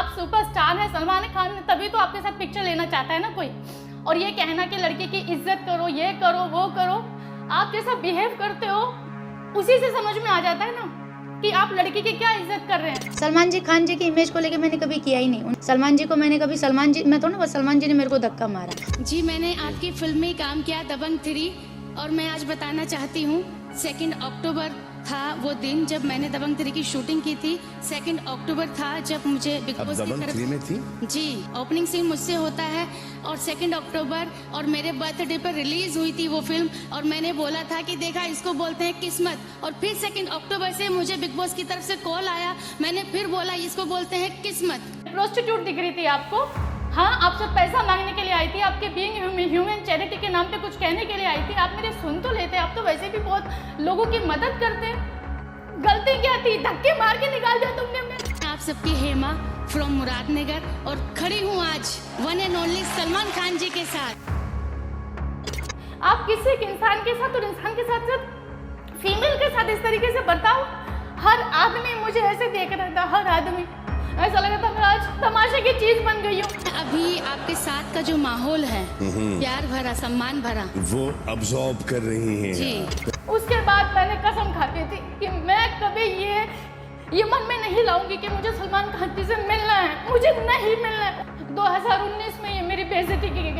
आप सुपरस्टार हैं सलमान खान, तभी तो आपके साथ पिक्चर लेना चाहता है ना कोई। और ये कहना कि लड़की की इज्जत करो, ये करो वो करो, आप जैसा बिहेव करते हो उसी से समझ में आ जाता है ना कि आप लड़की की क्या इज्जत कर रहे हैं। सलमान जी खान जी की इमेज को लेके मैंने कभी किया ही नहीं। सलमान जी को मैंने कभी सलमान जी मैं तो ना सलमान जी ने मेरे को धक्का मारा। जी मैंने आपकी फिल्म में काम किया दबंग 3 और मैं आज बताना चाहती हूँ 2 अक्टूबर था वो दिन जब मैंने दबंग 3 की शूटिंग की थी। 2 अक्टूबर था जब मुझे बिग बॉस की तरफ 3 में थी जी ओपनिंग सीन मुझसे होता है और 2 अक्टूबर और मेरे बर्थडे पर रिलीज हुई थी वो फिल्म। और मैंने बोला था कि देखा इसको बोलते हैं किस्मत। और फिर 2 अक्टूबर से मुझे बिग बॉस की तरफ से कॉल आया, मैंने फिर बोला इसको बोलते हैं किस्मत। प्रोस्टिट्यूट दिख रही थी आपको, हाँ आपसे पैसा मांगने के लिए आई थी, आपके बीइंग ह्यूमन चैरिटी के नाम पे कुछ कहने के लिए आई थी। आप मेरे सुन तो लेते, आप तो वैसे भी बहुत लोगों की मदद करते। गलती क्या थी, धक्के मार के निकाल दिया तुमने हमें। आप सबकी हेमा फ्रॉम मुरादनगर और खड़ी हूँ आज one and only Salman Khan ji के साथ। आप किसी एक इंसान के साथ और इंसान के साथ साथ फीमेल के साथ इस तरीके से बर्ताव, हर आदमी मुझे ऐसे देख रहा था, हर आदमी ऐसा लगा था मैं आज तमाशे की चीज बन गई हूँ। अभी आपके साथ का जो माहौल है प्यार भरा सम्मान भरा वो अब्सॉर्ब कर रही हैं जी। उसके बाद मैंने कसम खाती थी कि मैं कभी ये मन में नहीं लाऊंगी कि मुझे सलमान खान जी से मिलना है, मुझे नहीं मिलना है। 2019 में ये मेरी बेइज्जती की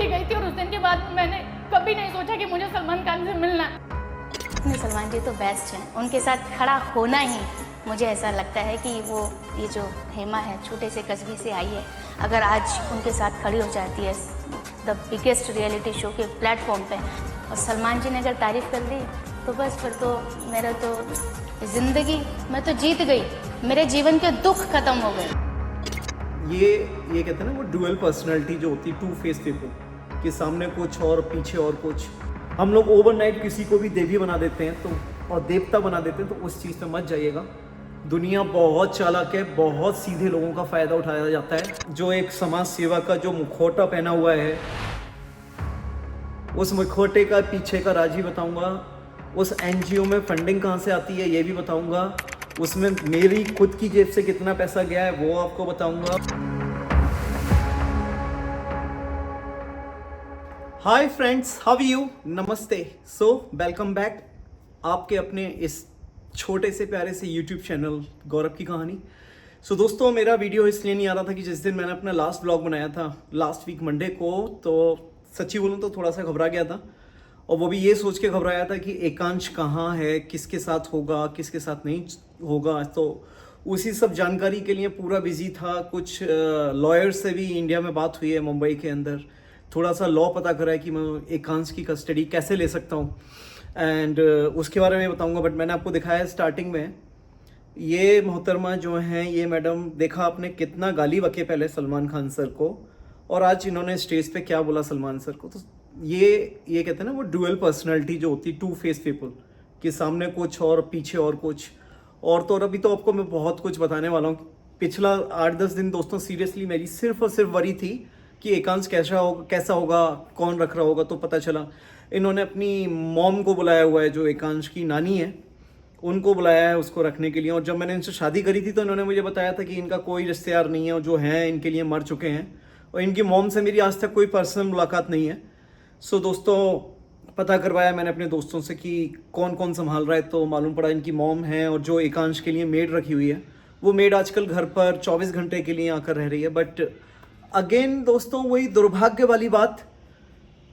गई थी और उस दिन के बाद मैंने कभी नहीं सोचा कि मुझे सलमान खान से मिलना है। सलमान जी तो बेस्ट हैं, उनके साथ खड़ा होना ही मुझे ऐसा लगता है कि वो ये जो हेमा है छोटे से कस्बे से आई है, अगर आज उनके साथ खड़ी हो जाती है द बिगेस्ट रियलिटी शो के प्लेटफॉर्म पे और सलमान जी ने अगर तारीफ़ कर दी तो बस फिर तो मेरा तो ज़िंदगी मैं तो जीत गई, मेरे जीवन के दुख खत्म हो गए। ये कहते हैं ना वो डुअल पर्सनैलिटी जो होती है, टू फेस पीपल, कि सामने कुछ और पीछे और कुछ। हम लोग ओवरनाइट किसी को भी देवी बना देते हैं तो और देवता बना देते हैं, तो उस चीज़ पे मत जाइएगा। दुनिया बहुत चालाक है, बहुत सीधे लोगों का फ़ायदा उठाया जाता है। जो एक समाज सेवा का जो मुखौटा पहना हुआ है, उस मुखौटे का पीछे का राज भी बताऊँगा। उस एनजीओ में फंडिंग कहाँ से आती है ये भी बताऊँगा। उसमें मेरी खुद की जेब से कितना पैसा गया है वो आपको बताऊँगा। Hi friends, how are you? नमस्ते। सो वेलकम बैक आपके अपने इस छोटे से प्यारे से यूट्यूब चैनल गौरव की कहानी। सो दोस्तों, मेरा वीडियो इसलिए नहीं आ रहा था कि जिस दिन मैंने अपना लास्ट ब्लॉग बनाया था लास्ट वीक मंडे को, तो सच्ची बोलूँ तो थोड़ा सा घबरा गया था। और वो भी ये सोच के घबराया था कि एकांश कहाँ है, किसके साथ होगा, किसके साथ नहीं होगा। तो उसी सब जानकारी के लिए पूरा बिजी था। कुछ लॉयर से भी इंडिया में बात हुई है, मुंबई के अंदर थोड़ा सा लॉ पता करा है कि मैं एकांश की कस्टडी कैसे ले सकता हूँ, एंड उसके बारे में बताऊंगा। बट मैंने आपको दिखाया है स्टार्टिंग में, ये मोहतरमा जो हैं, ये मैडम, देखा आपने कितना गाली बके पहले सलमान खान सर को, और आज इन्होंने स्टेज पे क्या बोला सलमान सर को। तो ये कहते हैं ना वो डुअल पर्सनैलिटी जो होती है, टू फेस पीपल, कि सामने कुछ और पीछे और कुछ। और अभी तो आपको मैं बहुत कुछ बताने वाला हूँ। पिछला 8-10 दिन दोस्तों सीरियसली मेरी सिर्फ और सिर्फ वरी थी कि एकांश कैसा होगा, कौन रख रहा होगा। तो पता चला इन्होंने अपनी मॉम को बुलाया हुआ है, जो एकांश की नानी है, उनको बुलाया है उसको रखने के लिए। और जब मैंने इनसे शादी करी थी तो इन्होंने मुझे बताया था कि इनका कोई रिश्तेदार नहीं है, और जो हैं इनके लिए मर चुके हैं। और इनकी मॉम से मेरी आज तक कोई पर्सनल मुलाकात नहीं है। सो दोस्तों, पता करवाया मैंने अपने दोस्तों से कि कौन कौन संभाल रहा है, तो मालूम पड़ा इनकी मॉम है, और जो एकांश के लिए मेड रखी हुई है, वो मेड आजकल घर पर 24 घंटे के लिए आकर रह रही है। बट अगेन दोस्तों, वही दुर्भाग्य वाली बात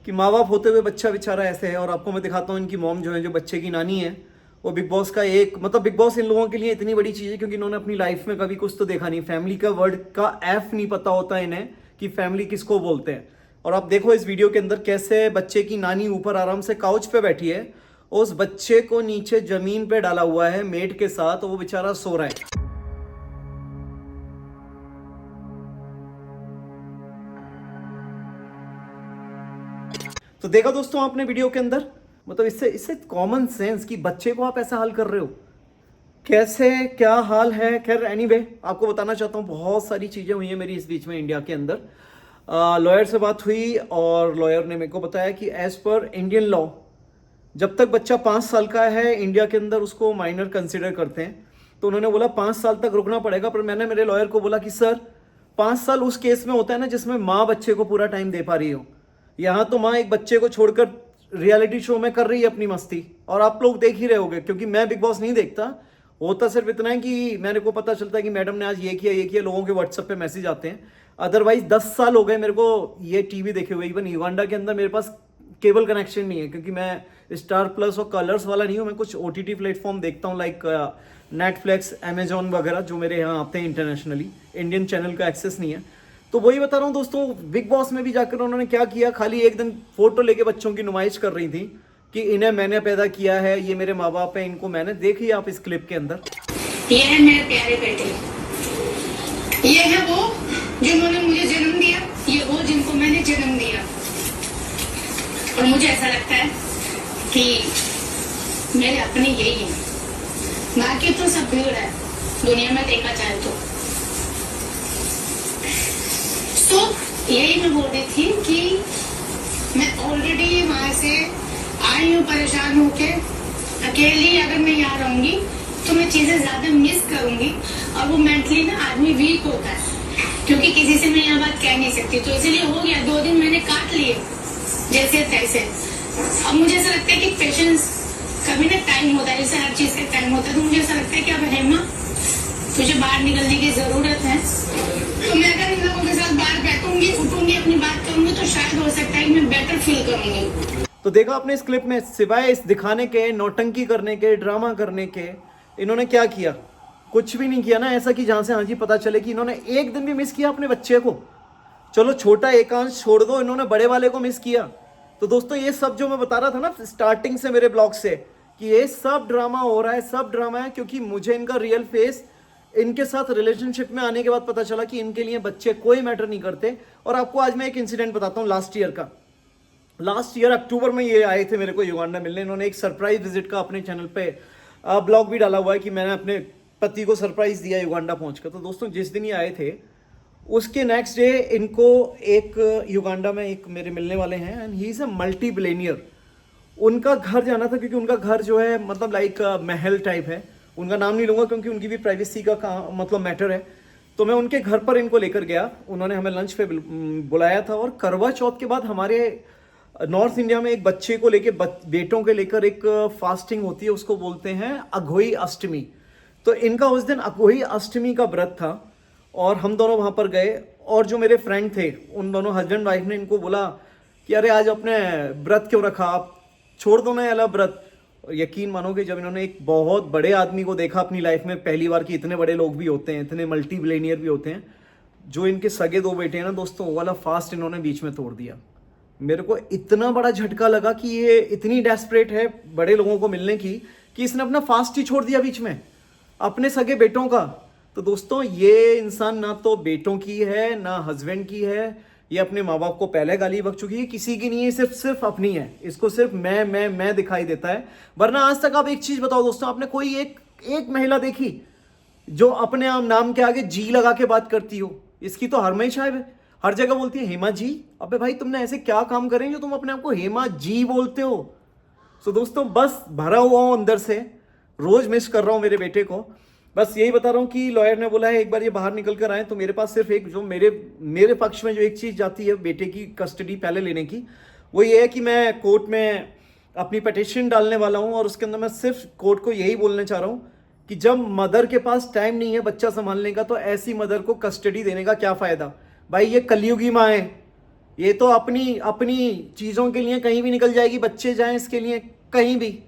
कि माँ बाप होते हुए बच्चा बेचारा ऐसे है। और आपको मैं दिखाता हूँ इनकी मॉम जो है, जो बच्चे की नानी है, वो बिग बॉस का बिग बॉस इन लोगों के लिए इतनी बड़ी चीज़ है क्योंकि इन्होंने अपनी लाइफ में कभी कुछ तो देखा नहीं। फैमिली का वर्ड का एफ नहीं पता होता इन्हें कि फैमिली किसको बोलते हैं। और आप देखो इस वीडियो के अंदर कैसे बच्चे की नानी ऊपर आराम से काउच पे बैठी है, उस बच्चे को नीचे जमीन पे डाला हुआ है मेड के साथ, और वो बेचारा सो रहा है। तो देखा दोस्तों आपने वीडियो के अंदर, मतलब इससे कॉमन सेंस कि बच्चे को आप ऐसा हाल कर रहे हो, कैसे क्या हाल है। खैर एनीवे, आपको बताना चाहता हूँ बहुत सारी चीज़ें हुई हैं मेरी इस बीच में इंडिया के अंदर। लॉयर से बात हुई और लॉयर ने मेरे को बताया कि एज पर इंडियन लॉ, जब तक बच्चा 5 साल का है इंडिया के अंदर उसको माइनर कंसिडर करते हैं। तो उन्होंने बोला 5 साल तक रुकना पड़ेगा। पर मैंने मेरे लॉयर को बोला कि सर 5 साल उस केस में होता है ना जिसमें माँ बच्चे को पूरा टाइम दे पा रही हो। यहाँ तो माँ एक बच्चे को छोड़कर रियलिटी शो में कर रही है अपनी मस्ती, और आप लोग देख ही रहे होगे, क्योंकि मैं बिग बॉस नहीं देखता। होता सिर्फ इतना है कि मेरे को पता चलता है कि मैडम ने आज ये किया, लोगों के व्हाट्सएप पे मैसेज आते हैं। अदरवाइज 10 साल हो गए मेरे को ये टीवी देखे हुए। इवन युगांडा के अंदर मेरे पास केबल कनेक्शन नहीं है, क्योंकि मैं स्टार प्लस और कलर्स वाला नहीं हूँ। मैं कुछ OTT प्लेटफॉर्म देखता हूँ, लाइक नेटफ्लिक्स, अमेजॉन वगैरह, जो मेरे यहाँ आते हैं इंटरनेशनली। इंडियन चैनल का एक्सेस नहीं है। तो वही बता रहा हूँ दोस्तों, बिग बॉस में भी जाकर उन्होंने क्या किया, खाली एक दिन फोटो लेके बच्चों की नुमाइश कर रही थी कि इन्हें मैंने पैदा किया है, ये मेरे माँ बाप है, इनको मैंने। देखिए आप इस क्लिप के अंदर। ये है मेरे प्यारे बेटे, ये है वो जिन्होंने मुझे जन्म दिया, ये वो जिनको मैंने जन्म दिया। और मुझे ऐसा लगता है कि मेरे अपने यही है, बाकी तो सब भीड़ है दुनिया में देखा जाए तो। यही मैं बोल रही थी कि मैं ऑलरेडी वहां से आई हूँ परेशान होके। अकेली अगर मैं यहाँ रहूंगी तो मैं चीजें ज्यादा मिस करूंगी, और वो मेंटली ना आदमी वीक होता है, क्योंकि किसी से मैं यहाँ बात कह नहीं सकती। तो इसीलिए हो गया, 2 दिन मैंने काट लिए जैसे तैसे। अब मुझे ऐसा लगता है कि पेशेंस कभी ना टाइम होता है, जैसे हर चीज का टाइम होता है। तो मुझे ऐसा लगता है कि अब हेमा मुझे बाहर निकलने की जरूरत है। तो मैं अगर इन लोगों के साथ बाहर बैठूंगी, उठूंगी, अपनी बात करूंगी, तो शायद हो सकता है कि मैं बेटर फील करूंगी। तो देखा आपने इस क्लिप में, सिवाय इस दिखाने के, नौटंकी करने के, ड्रामा करने के, इन्होंने क्या किया? कुछ भी नहीं किया ना ऐसा कि जहां से हाँ जी पता चले कि इन्होंने एक दिन भी मिस किया अपने बच्चे को। चलो छोटा एकांश छोड़ दो, इन्होंने बड़े वाले को मिस किया। तो दोस्तों ये सब जो मैं बता रहा था ना स्टार्टिंग से मेरे ब्लॉग से, कि ये सब ड्रामा हो रहा है, सब ड्रामा है, क्योंकि मुझे इनका रियल फेस इनके साथ रिलेशनशिप में आने के बाद पता चला कि इनके लिए बच्चे कोई मैटर नहीं करते। और आपको आज मैं एक इंसिडेंट बताता हूँ लास्ट ईयर का। लास्ट ईयर अक्टूबर में ये आए थे मेरे को युगांडा मिलने। इन्होंने एक सरप्राइज विजिट का अपने चैनल पे ब्लॉग भी डाला हुआ है कि मैंने अपने पति को सरप्राइज दिया युगांडा पहुंचकर। तो दोस्तों जिस दिन ये आए थे उसके नेक्स्ट डे इनको एक युगांडा में एक मेरे मिलने वाले हैं, and he is a multi billionaire. उनका घर जाना था, क्योंकि उनका घर जो है मतलब लाइक महल टाइप है। उनका नाम नहीं लूंगा क्योंकि उनकी भी प्राइवेसी का मतलब मैटर है। तो मैं उनके घर पर इनको लेकर गया, उन्होंने हमें लंच पे बुलाया था। और करवा चौथ के बाद हमारे नॉर्थ इंडिया में एक बच्चे को लेके, बेटों के लेकर एक फास्टिंग होती है, उसको बोलते हैं अघोई अष्टमी। तो इनका उस दिन अघोई अष्टमी का व्रत था और हम दोनों वहां पर गए। और जो मेरे फ्रेंड थे, उन दोनों हस्बैंड वाइफ ने इनको बोला कि अरे आज अपने व्रत क्यों रखा, आप छोड़ दो ना वाला व्रत। और यकीन मानोगे जब इन्होंने एक बहुत बड़े आदमी को देखा अपनी लाइफ में पहली बार, कि इतने बड़े लोग भी होते हैं, इतने मल्टी बिलियनियर भी होते हैं, जो इनके सगे 2 बेटे हैं ना दोस्तों, वो वाला फास्ट इन्होंने बीच में तोड़ दिया। मेरे को इतना बड़ा झटका लगा कि ये इतनी डेस्परेट है बड़े लोगों को मिलने की कि इसने अपना फास्ट ही छोड़ दिया बीच में अपने सगे बेटों का। तो दोस्तों ये इंसान ना तो बेटों की है ना हस्बैंड की है, ये अपने माँ बाप को पहले गाली बक चुकी है, किसी की नहीं है, सिर्फ अपनी है। इसको सिर्फ मैं दिखाई देता है। वरना आज तक आप एक चीज बताओ दोस्तों, आपने कोई एक महिला देखी जो अपने नाम के आगे जी लगा के बात करती हो? इसकी तो हमेशा हर जगह बोलती है हेमा जी। अबे भाई तुमने ऐसे क्या काम करें जो तुम अपने आप को हेमा जी बोलते हो? तो दोस्तों बस भरा हुआ हूं अंदर से, रोज मिस कर रहा हूं मेरे बेटे को। बस यही बता रहा हूं कि लॉयर ने बोला है एक बार ये बाहर निकल कर आए तो मेरे पास सिर्फ एक जो मेरे पक्ष में जो एक चीज जाती है बेटे की कस्टडी पहले लेने की, वो ये है कि मैं कोर्ट में अपनी पिटीशन डालने वाला हूं। और उसके अंदर मैं सिर्फ कोर्ट को यही बोलना चाह रहा हूं कि जब मदर के पास टाइम नहीं है बच्चा संभालने का, तो ऐसी मदर को कस्टडी देने का क्या फायदा? भाई ये कलयुगी माँ है, ये तो अपनी चीजों के लिए कहीं भी निकल जाएगी, बच्चे जाएं इसके लिए कहीं भी।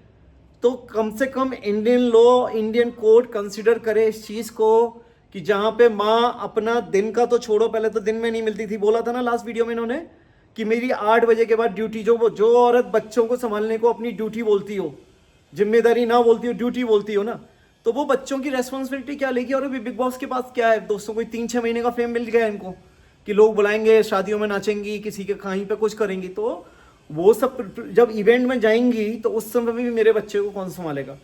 तो कम से कम Indian law, Indian court consider करे इस चीज को कि जहां पे माँ अपना दिन का तो छोड़ो, पहले तो दिन में नहीं मिलती थी। बोला था ना लास्ट वीडियो में इन्होंने कि मेरी 8 बजे के बाद ड्यूटी, जो औरत बच्चों को संभालने को अपनी ड्यूटी बोलती हो, जिम्मेदारी ना बोलती हो, ड्यूटी बोलती हो ना, तो वो बच्चों की रेस्पॉन्सिबिलिटी क्या लेगी? और अभी बिग बॉस के पास क्या है दोस्तों, कोई 3-6 महीने का फेम मिल गया इनको कि लोग बुलाएंगे, शादियों में नाचेंगी, किसी के कहीं पे कुछ करेंगी। तो वो सब जब इवेंट में जाएंगी तो उस समय भी मेरे बच्चे को कौन संभालेगा?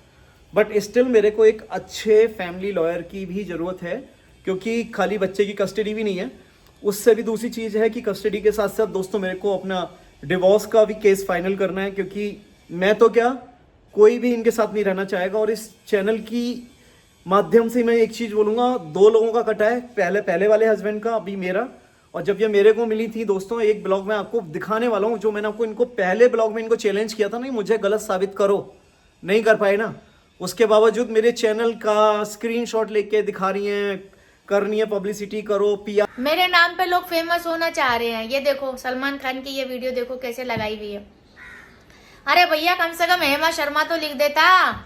बट स्टिल मेरे को एक अच्छे फैमिली लॉयर की भी ज़रूरत है, क्योंकि खाली बच्चे की कस्टडी भी नहीं है, उससे भी दूसरी चीज़ है कि कस्टडी के साथ साथ दोस्तों मेरे को अपना डिवोर्स का भी केस फाइनल करना है। क्योंकि मैं तो क्या, कोई भी इनके साथ नहीं रहना चाहेगा। और इस चैनल की माध्यम से मैं एक चीज बोलूंगा, 2 लोगों का कटा है, पहले वाले हस्बैंड का, अभी मेरा। और जब ये मेरे को मिली थी दोस्तों, एक ब्लॉग में आपको दिखाने वाला हूँ, जो मैंने आपको इनको पहले ब्लॉग में इनको चैलेंज किया था, नहीं मुझे गलत साबित करो, नहीं कर पाए ना, उसके बावजूद मेरे चैनल का स्क्रीनशॉट लेके दिखा रही हैं, करनी है पब्लिसिटी, करो PR। मेरे नाम पे लोग फेमस होना चाह रहे हैं। ये देखो सलमान खान की ये वीडियो देखो कैसे लगाई हुई है। अरे भैया कम से कम हेमा शर्मा तो लिख देता,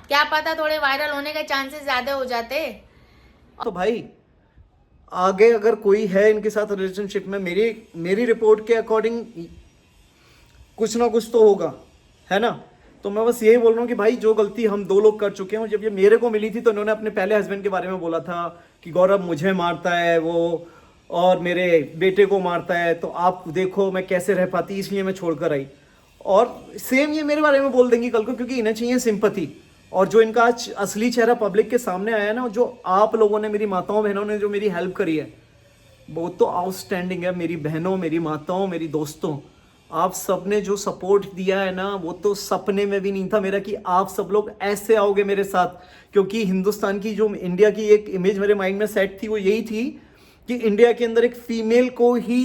क्या पता थोड़े वायरल होने के चांसेस ज्यादा हो जाते। तो भाई आगे अगर कोई है इनके साथ रिलेशनशिप में, मेरी रिपोर्ट के अकॉर्डिंग कुछ ना कुछ तो होगा, है ना। तो मैं बस यही बोल रहा हूँ कि भाई जो गलती हम 2 लोग कर चुके हैं, जब ये मेरे को मिली थी तो इन्होंने अपने पहले हस्बैंड के बारे में बोला था कि गौरव मुझे मारता है वो, और मेरे बेटे को मारता है, तो आप देखो मैं कैसे रह पाती, इसलिए मैं छोड़कर आई। और सेम ये मेरे बारे में बोल देंगी कल को, क्योंकि इन्हें चाहिए सिंपैथी। और जो इनका आज असली चेहरा पब्लिक के सामने आया ना, जो आप लोगों ने, मेरी माताओं बहनों ने जो मेरी हेल्प करी है, वो तो आउटस्टैंडिंग है। मेरी बहनों, मेरी माताओं, मेरी दोस्तों, आप सब ने जो सपोर्ट दिया है ना, वो तो सपने में भी नहीं था मेरा कि आप सब लोग ऐसे आओगे मेरे साथ। क्योंकि हिंदुस्तान की जो, इंडिया की एक इमेज मेरे माइंड में सेट थी, वो यही थी कि इंडिया के अंदर एक फीमेल को ही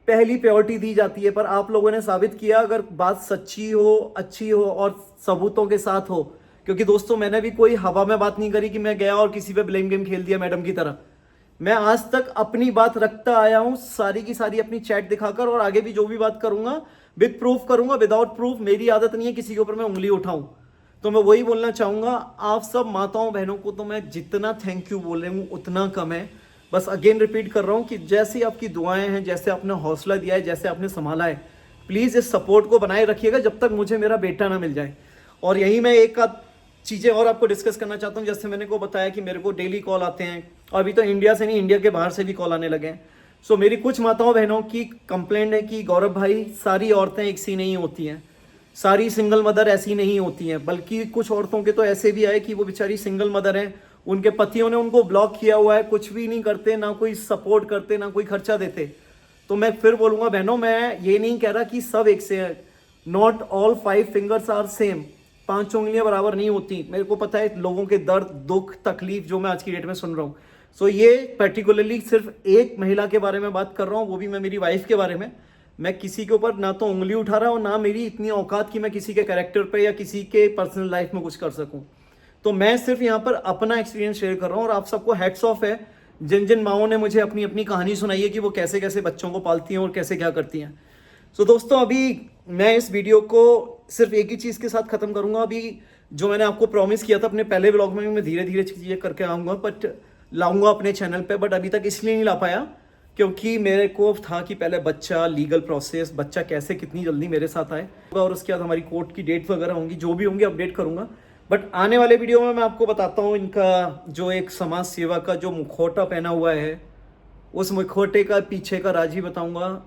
पहली प्रायोरिटी दी जाती है। पर आप लोगों ने साबित किया, अगर बात सच्ची हो, अच्छी हो और सबूतों के साथ हो। क्योंकि दोस्तों मैंने भी कोई हवा में बात नहीं करी कि मैं गया और किसी पे ब्लेम गेम खेल दिया मैडम की तरह। मैं आज तक अपनी बात रखता आया हूं, सारी की सारी अपनी चैट दिखाकर, और आगे भी जो भी बात करूंगा विद प्रूफ करूंगा, विदाउट प्रूफ। मेरी आदत नहीं है किसी के ऊपर मैं उंगली उठाऊं। तो मैं वही बोलना चाहूंगा, आप सब माताओं बहनों को तो मैं जितना थैंक यू बोल रही हूँ उतना कम है। बस अगेन रिपीट कर रहा हूँ कि जैसी आपकी दुआएं हैं, जैसे आपने हौसला दिया है, जैसे आपने संभाला है, प्लीज़ इस सपोर्ट को बनाए रखिएगा जब तक मुझे मेरा बेटा ना मिल जाए। और यही मैं एक आध चीज़ें और आपको डिस्कस करना चाहता हूँ। जैसे मैंने को बताया कि मेरे को डेली कॉल आते हैं, और अभी तो इंडिया से नहीं, इंडिया के बाहर से भी कॉल आने लगे हैं। सो मेरी कुछ माताओं बहनों की कंप्लेंट है कि गौरव भाई, सारी औरतें एक सी नहीं होती हैं, सारी सिंगल मदर ऐसी नहीं होती हैं। बल्कि कुछ औरतों के तो ऐसे भी आए कि वो बेचारी सिंगल मदर हैं, उनके पतियों ने उनको ब्लॉक किया हुआ है, कुछ भी नहीं करते, ना कोई सपोर्ट करते, ना कोई खर्चा देते। तो मैं फिर बोलूँगा बहनों, मैं ये नहीं कह रहा कि सब एक से हैं, not all 5 fingers are same, 5 उंगलियां बराबर नहीं होती। मेरे को पता है लोगों के दर्द, दुख, तकलीफ जो मैं आज की डेट में सुन रहा हूँ। सो ये पर्टिकुलरली सिर्फ एक महिला के बारे में बात कर रहा हूँ, वो भी मैं मेरी वाइफ के बारे में। मैं किसी के ऊपर ना तो उंगली उठा रहा हूँ, ना मेरी इतनी औकात कि मैं किसी के कैरेक्टर पे या किसी के पर्सनल लाइफ में कुछ कर सकूं। तो मैं सिर्फ यहाँ पर अपना एक्सपीरियंस शेयर कर रहा हूँ, और आप सबको हैट्स ऑफ है जिन जिन माओं ने मुझे अपनी अपनी कहानी सुनाई है कि वो कैसे कैसे बच्चों को पालती हैं और कैसे क्या करती हैं। सो दोस्तों, अभी मैं इस वीडियो को सिर्फ एक ही चीज़ के साथ ख़त्म करूँगा। अभी जो मैंने आपको प्रॉमिस किया था अपने पहले ब्लॉग में, मैं धीरे धीरे चीज़ें करके आऊँगा, बट लाऊंगा अपने चैनल पे। बट अभी तक इसलिए नहीं ला पाया क्योंकि मेरे को था कि पहले बच्चा, लीगल प्रोसेस, बच्चा कैसे कितनी जल्दी मेरे साथ आए, और उसके बाद हमारी कोर्ट की डेट वगैरह होंगी, जो भी होंगी अपडेट करूँगा। बट आने वाले वीडियो में मैं आपको बताता हूँ इनका जो एक समाज सेवा का जो मुखौटा पहना हुआ है, उस मुखौटे का पीछे का राज भी बताऊँगा।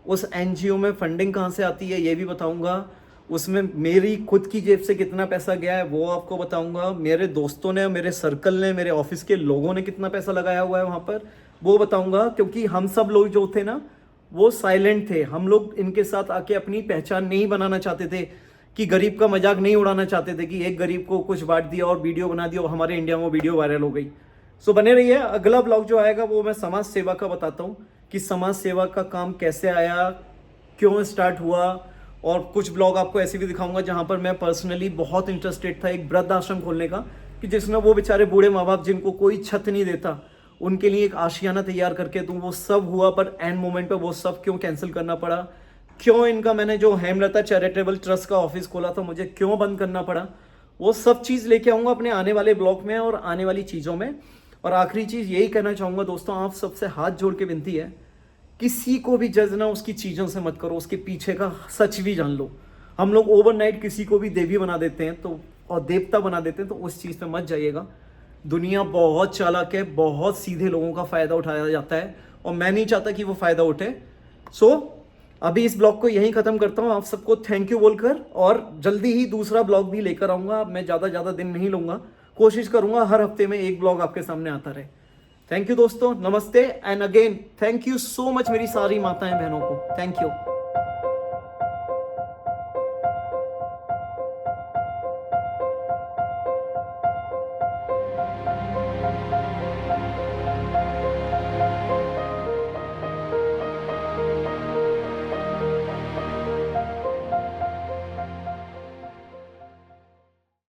उस NGO में फंडिंग कहाँ से आती है ये भी बताऊँगा। उसमें मेरी खुद की जेब से कितना पैसा गया है वो आपको बताऊँगा। मेरे दोस्तों ने, मेरे सर्कल ने, मेरे ऑफिस के लोगों ने कितना पैसा लगाया हुआ है वहाँ पर, वो बताऊँगा। क्योंकि हम सब लोग जो थे ना, वो साइलेंट थे। हम लोग इनके साथ आके अपनी पहचान नहीं बनाना चाहते थे, कि गरीब का मजाक नहीं उड़ाना चाहते थे कि एक गरीब को कुछ बांट दिया और वीडियो बना दिया और हमारे इंडिया में वो वीडियो वायरल हो गई। सो बने रहिए, अगला ब्लॉग जो आएगा वो मैं समाज सेवा का बताता हूँ कि समाज सेवा का काम कैसे आया, क्यों स्टार्ट हुआ। और कुछ ब्लॉग आपको ऐसे भी दिखाऊंगा जहाँ पर मैं पर्सनली बहुत इंटरेस्टेड था एक वृद्ध आश्रम खोलने का, कि जिसमें वो बेचारे बूढ़े माँ बाप जिनको कोई छत नहीं देता, उनके लिए एक आशियाना तैयार करके दूँ। वो सब हुआ, पर एंड मोमेंट पर वो सब क्यों कैंसिल करना पड़ा, क्यों इनका मैंने जो हेमलता चैरिटेबल ट्रस्ट का ऑफिस खोला था मुझे क्यों बंद करना पड़ा, वो सब चीज़ लेके आऊँगा अपने आने वाले ब्लॉग में और आने वाली चीज़ों में। और आखिरी चीज़ यही कहना चाहूँगा दोस्तों, आप सबसे हाथ जोड़ के विनती है, किसी को भी जज ना उसकी चीज़ों से मत करो, उसके पीछे का सच भी जान लो। हम लोग ओवरनाइट किसी को भी देवी बना देते हैं तो, और देवता बना देते हैं, तो उस चीज़ पे मत जाइएगा। दुनिया बहुत चालाक है, बहुत सीधे लोगों का फ़ायदा उठाया जाता है, और मैं नहीं चाहता कि वो फ़ायदा उठे। सो अभी इस ब्लॉग को यहीं ख़त्म करता हूँ, आप सबको थैंक यू बोलकर, और जल्दी ही दूसरा ब्लॉग भी लेकर आऊँगा। मैं ज़्यादा दिन नहीं लूँगा, कोशिश करूँगा हर हफ्ते में एक ब्लॉग आपके सामने आता रहे। थैंक यू दोस्तों, नमस्ते, and again thank you so much मेरी सारी माताएं बहनों को, थैंक यू।